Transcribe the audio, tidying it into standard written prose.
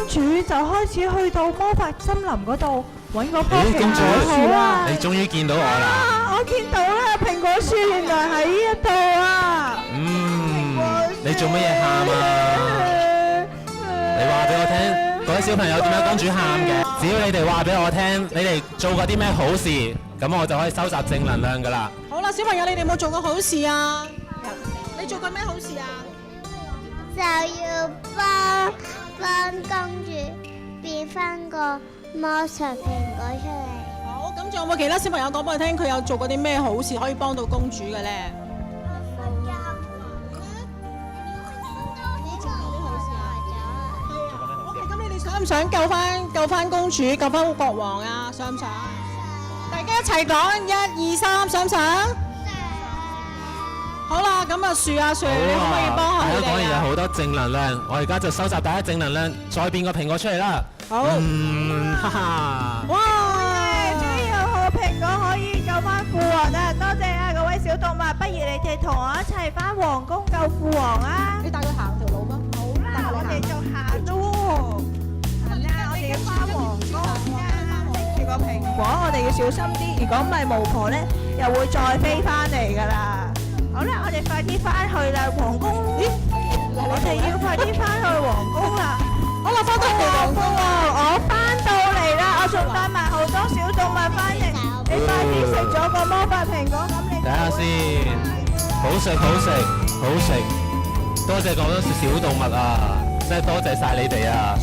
主就開始去到魔法森林嗰度揾個棵蘋公主果樹啊！你終於見到我啦！啊！我見到啦，蘋果樹原來喺呢一度啊！你做乜嘢喊啊？你話俾我聽，嗰啲小朋友點解公主喊嘅？只要你哋話俾我聽，你哋做過啲咩好事，咁我就可以收集正能量噶啦。好啦，小朋友，你哋有冇做過好事啊？你做過咩好事啊？就要幫公主變翻個魔術蘋果出嚟。好，咁仲有冇其他小朋友講俾我聽，佢有做過啲咩好事可以幫到公主嘅咧？想唔想救翻公主，救翻國王啊？想唔想？大家一齊講1、2、3，想唔想？好啦，咁啊，樹啊樹，你可唔可以幫下佢哋啊？大家講完有好多正能量，我而家就收集大家正能量，再變個蘋果出嚟啦。好，哈哈！哇！終於有好蘋果可以救翻父王啦！多謝啊，各位小動物，不如你哋同我一齊翻皇宮救父王啊！你帶佢行條路嗎？好啦，我哋就行咯喎。我哋要翻皇宮啊！拎住個蘋果，我哋要小心啲。如果唔係，巫婆咧又會再飛翻嚟噶啦。好啦，我哋快啲翻去啦，皇宮。咦？我哋要快啲翻去皇宮啦。好啦，翻到嚟皇宮啊！我翻到嚟啦，我仲帶埋好多小動物翻嚟。你快啲食咗個魔法蘋果，咁你睇下先，好食好食好食，多謝咁多小動物啊！真係多謝晒你哋啊！